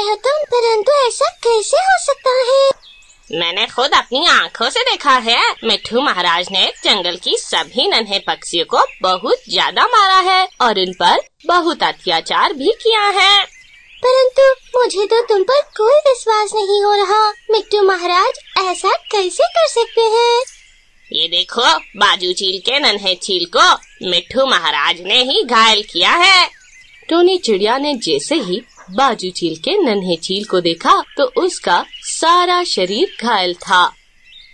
रहे हो तुम, परंतु ऐसा कैसे हो सकता है? मैंने खुद अपनी आँखों से देखा है। मिट्ठू महाराज ने जंगल की सभी नन्हे पक्षियों को बहुत ज्यादा मारा है और इन पर बहुत अत्याचार भी किया है। परंतु मुझे तो तुम पर कोई विश्वास नहीं हो रहा। मिट्ठू महाराज ऐसा कैसे कर सकते हैं? ये देखो, बाजू चील के नन्हे चील को मिट्ठू महाराज ने ही घायल किया है। टोनी चिड़िया ने जैसे ही बाजू चील के नन्हे चील को देखा तो उसका सारा शरीर घायल था।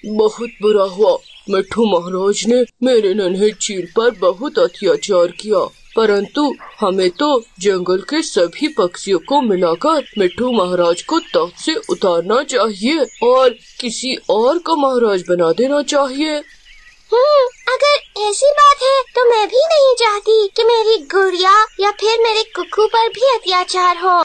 बहुत बुरा हुआ, मिट्ठू महाराज ने मेरे नन्हे चील पर बहुत अत्याचार किया, परंतु हमें तो जंगल के सभी पक्षियों को मिलाकर मिट्ठू महाराज को तख्त से उतारना चाहिए और किसी और को महाराज बना देना चाहिए। अगर ऐसी बात है तो मैं भी नहीं चाहती कि मेरी गुड़िया या फिर मेरे कुक्कू पर भी अत्याचार हो।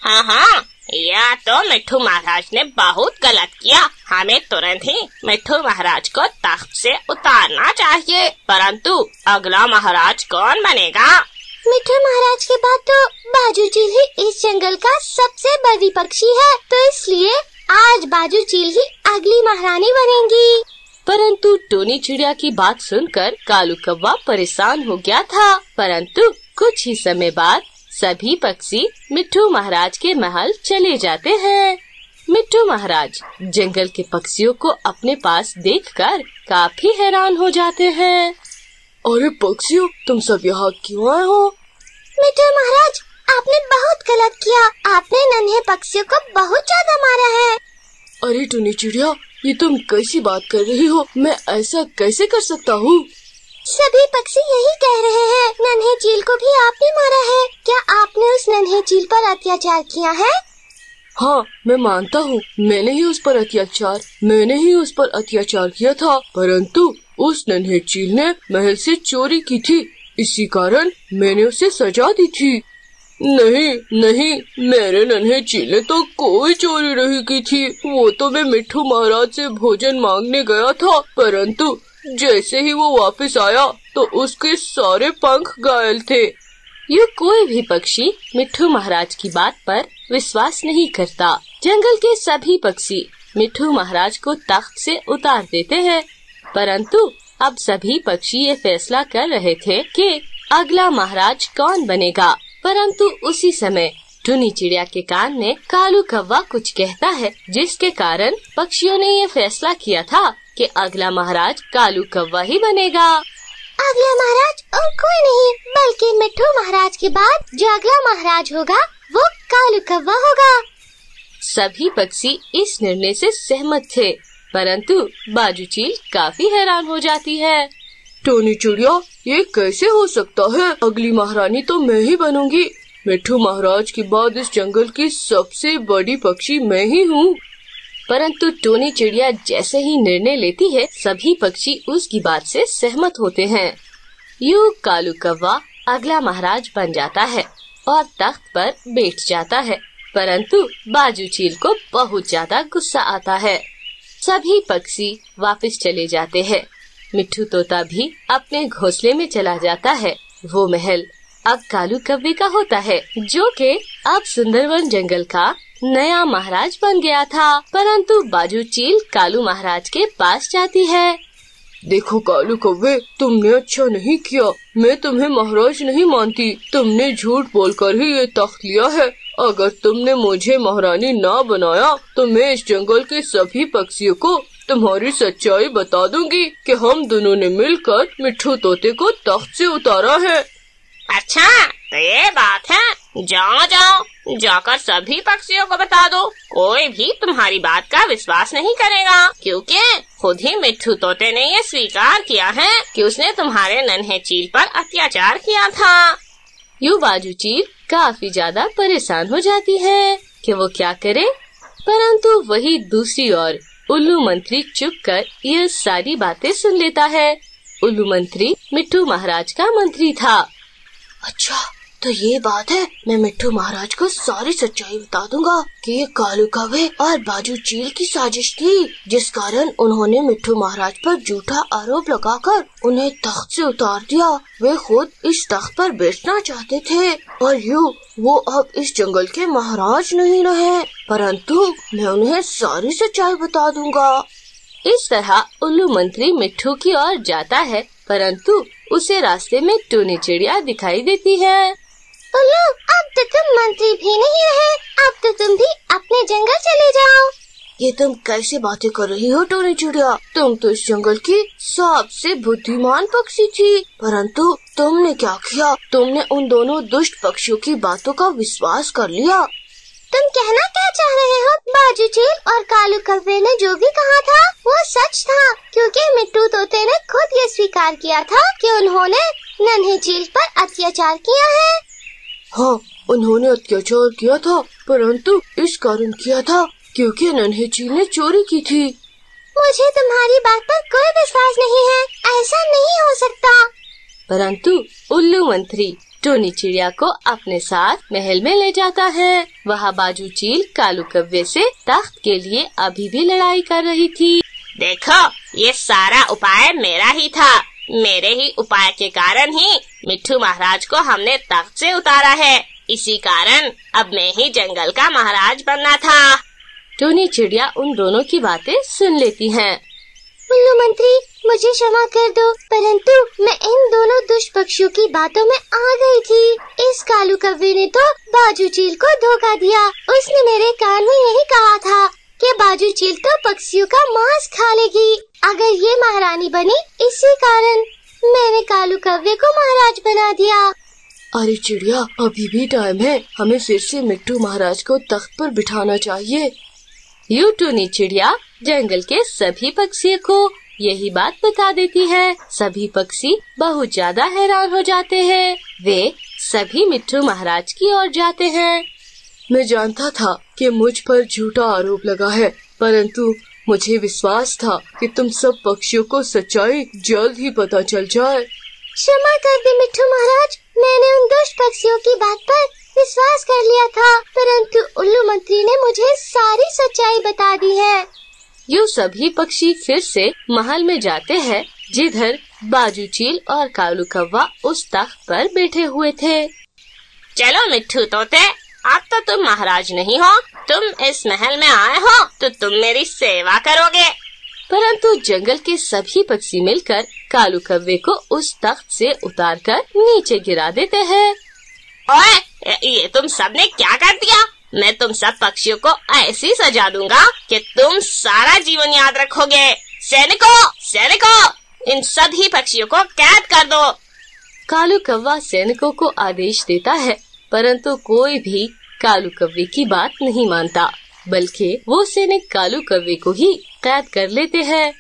हाँ, यह तो मिट्ठू महाराज ने बहुत गलत किया। हमें तुरंत ही मिट्ठू महाराज को तख्त से उतारना चाहिए। परंतु अगला महाराज कौन बनेगा? मिट्ठू महाराज के बाद तो बाजू चील ही इस जंगल का सबसे बड़ी पक्षी है, तो इसलिए आज बाजू चील ही अगली महारानी बनेंगी। परंतु टोनी चिड़िया की बात सुनकर कालू कौवा परेशान हो गया था। परंतु कुछ ही समय बाद सभी पक्षी मिट्ठू महाराज के महल चले जाते हैं। मिट्ठू महाराज जंगल के पक्षियों को अपने पास देखकर काफी हैरान हो जाते हैं। अरे पक्षियों, तुम सब यहाँ क्यों आए हो? मिट्ठू महाराज, आपने बहुत गलत किया। आपने नन्हे पक्षियों को बहुत ज्यादा मारा है। अरे टोनी चिड़िया, ये तुम कैसी बात कर रही हो? मैं ऐसा कैसे कर सकता हूँ? सभी पक्षी यही कह रहे हैं। नन्हे चील को भी आपने मारा है। क्या आपने उस नन्हे चील पर अत्याचार किया है? हाँ, मैं मानता हूँ, मैंने ही उस पर अत्याचार किया था, परंतु उस नन्हे चील ने महल से चोरी की थी, इसी कारण मैंने उसे सजा दी थी। नहीं, मेरे नन्हे चील ने तो कोई चोरी नहीं की थी। वो तो मैं मिट्ठू महाराज से भोजन मांगने गया था, परंतु जैसे ही वो वापस आया तो उसके सारे पंख घायल थे। ये कोई भी पक्षी मिट्ठू महाराज की बात पर विश्वास नहीं करता। जंगल के सभी पक्षी मिट्ठू महाराज को तख्त से उतार देते हैं, परंतु अब सभी पक्षी ये फैसला कर रहे थे कि अगला महाराज कौन बनेगा। परंतु उसी समय टोनी चिड़िया के कान में कालू कौवा कुछ कहता है, जिसके कारण पक्षियों ने ये फैसला किया था कि अगला महाराज कालू कौवा ही बनेगा। अगला महाराज और कोई नहीं, बल्कि मिट्ठू महाराज के बाद जो अगला महाराज होगा वो कालू कौवा होगा। सभी पक्षी इस निर्णय से सहमत थे, परंतु बाजू चील काफी हैरान हो जाती है। टोनी चिड़िया, ये कैसे हो सकता है? अगली महारानी तो मैं ही बनूंगी। मिट्ठू महाराज के बाद इस जंगल की सबसे बड़ी पक्षी मैं ही हूँ। परंतु टोनी चिड़िया जैसे ही निर्णय लेती है, सभी पक्षी उसकी बात से सहमत होते हैं। यूं कालू कौवा अगला महाराज बन जाता है और तख्त पर बैठ जाता है, परंतु बाजू चील को बहुत ज्यादा गुस्सा आता है। सभी पक्षी वापस चले जाते हैं। मिट्ठू तोता भी अपने घोंसले में चला जाता है। वो महल अब कालू कौवे का होता है, जो कि अब सुंदरवन जंगल का नया महाराज बन गया था। परंतु बाजू चील कालू महाराज के पास जाती है। देखो कालू कौवे, तुमने अच्छा नहीं किया। मैं तुम्हें महाराज नहीं मानती। तुमने झूठ बोलकर ही ये तख्त लिया है। अगर तुमने मुझे महारानी ना बनाया तो मैं इस जंगल के सभी पक्षियों को तुम्हारी सच्चाई बता दूंगी कि हम दोनों ने मिलकर मिट्ठू तोते को तख्त से उतारा है। अच्छा, तो ये बात है। जाओ, जाकर सभी पक्षियों को बता दो। कोई भी तुम्हारी बात का विश्वास नहीं करेगा, क्योंकि खुद ही मिट्ठू तोते ने ये स्वीकार किया है कि उसने तुम्हारे नन्हे चील पर अत्याचार किया था। यूं बाजू चील काफी ज्यादा परेशान हो जाती है कि वो क्या करे। परंतु वही दूसरी ओर उल्लू मंत्री चुपकर ये सारी बातें सुन लेता है। उल्लू मंत्री मिट्ठू महाराज का मंत्री था। अच्छा, तो ये बात है, मैं मिट्ठू महाराज को सारी सच्चाई बता दूंगा कि ये कालू कौवे और बाजू चील की साजिश थी, जिस कारण उन्होंने मिट्ठू महाराज पर झूठा आरोप लगाकर उन्हें तख्त से उतार दिया। वे खुद इस तख्त पर बैठना चाहते थे और यूँ वो अब इस जंगल के महाराज नहीं रहे, परंतु मैं उन्हें सारी सच्चाई बता दूंगा। इस तरह उल्लू मंत्री मिट्ठू की ओर जाता है, परंतु उसे रास्ते में टूनी चिड़िया दिखाई देती है। उल्लू, अब तो तुम मंत्री भी नहीं रहे, अब तो तुम भी अपने जंगल चले जाओ। ये तुम कैसे बातें कर रही हो टूनी चिड़िया? तुम तो इस जंगल की सबसे बुद्धिमान पक्षी थी, परंतु तुमने क्या किया? तुमने उन दोनों दुष्ट पक्षियों की बातों का विश्वास कर लिया। तुम कहना क्या चाह रहे हो? बाजू चील और कालू कौवे ने जो भी कहा था वो सच था, क्योंकि मिट्टू तोते ने खुद ये स्वीकार किया था कि उन्होंने नन्हे चील पर अत्याचार किया है। हाँ, उन्होंने अत्याचार किया था, परंतु इस कारण किया था क्योंकि नन्हे चील ने चोरी की थी। मुझे तुम्हारी बात पर कोई विश्वास नहीं है, ऐसा नहीं हो सकता। परंतु उल्लू मंत्री टूनी चिड़िया को अपने साथ महल में ले जाता है। वहाँ बाजू चील कालू कौवे से तख्त के लिए अभी भी लड़ाई कर रही थी। देखो, ये सारा उपाय मेरा ही था। मेरे ही उपाय के कारण ही मिट्ठू महाराज को हमने तख्त से उतारा है। इसी कारण अब मैं ही जंगल का महाराज बनना था। टूनी चिड़िया उन दोनों की बातें सुन लेती है। उल्लू मंत्री, मुझे क्षमा कर दो, परंतु मैं इन दोनों दुष्ट पक्षियों की बातों में आ गई थी। इस कालू कौवे ने तो बाजू चील को धोखा दिया। उसने मेरे कान में यही कहा था कि बाजू चील तो पक्षियों का मांस खा लेगी अगर ये महारानी बनी। इसी कारण मैंने कालू कौवे को महाराज बना दिया। अरे चिड़िया, अभी भी टाइम है, हमें फिर से मिट्टू महाराज को तख्त पर बिठाना चाहिए। यूं टूनी चिड़िया जंगल के सभी पक्षियों को यही बात बता देती है। सभी पक्षी बहुत ज्यादा हैरान हो जाते हैं। वे सभी मिट्टू महाराज की ओर जाते हैं। मैं जानता था कि मुझ पर झूठा आरोप लगा है, परंतु मुझे विश्वास था कि तुम सब पक्षियों को सच्चाई जल्द ही पता चल जाए। क्षमा कर दे मिट्टू महाराज, मैंने उन दुष्ट पक्षियों की बात पर विश्वास कर लिया था, परंतु उल्लू मंत्री ने मुझे सारी सच्चाई बता दी है। यूँ सभी पक्षी फिर से महल में जाते हैं, जिधर बाजू चील और कालू कौवा उस तख्त पर बैठे हुए थे। चलो मिट्ठू तोते, अब तो तुम महाराज नहीं हो, तुम इस महल में आए हो तो तुम मेरी सेवा करोगे। परंतु जंगल के सभी पक्षी मिलकर कालू कौवे को उस तख्त से उतारकर नीचे गिरा देते हैं। ओए, ये तुम सबने क्या कर दिया? मैं तुम सब पक्षियों को ऐसी सजा दूंगा कि तुम सारा जीवन याद रखोगे। सैनिकों, इन सभी पक्षियों को कैद कर दो। कालू कौवा सैनिकों को आदेश देता है, परंतु कोई भी कालू कौवे की बात नहीं मानता, बल्कि वो सैनिक कालू कौवे को ही कैद कर लेते हैं।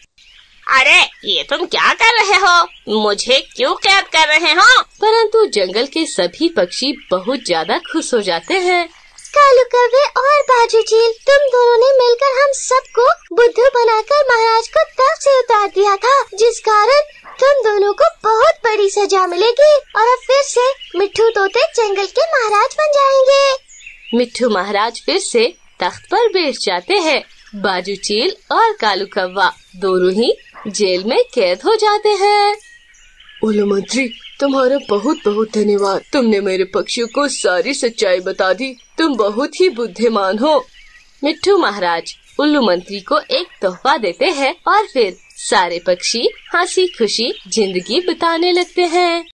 अरे, ये तुम क्या कर रहे हो? मुझे क्यों कैद कर रहे हो? परंतु जंगल के सभी पक्षी बहुत ज्यादा खुश हो जाते हैं। कालू कौवे और बाजू चील, तुम दोनों ने मिलकर हम सबको बुद्धू बनाकर महाराज को तख्त से उतार दिया था, जिस कारण तुम दोनों को बहुत बड़ी सजा मिलेगी और अब फिर से मिट्ठू तोते जंगल के महाराज बन जाएंगे। मिट्ठू महाराज फिर से तख्त पर बैठ जाते हैं। बाजू चील और कालू कौवा दोनों ही जेल में कैद हो जाते हैं। उल्लू मंत्री, तुम्हारा बहुत बहुत धन्यवाद। तुमने मेरे पक्षियों को सारी सच्चाई बता दी। तुम बहुत ही बुद्धिमान हो। मिट्ठू महाराज उल्लू मंत्री को एक तोहफा देते हैं और फिर सारे पक्षी हंसी खुशी जिंदगी बिताने लगते हैं।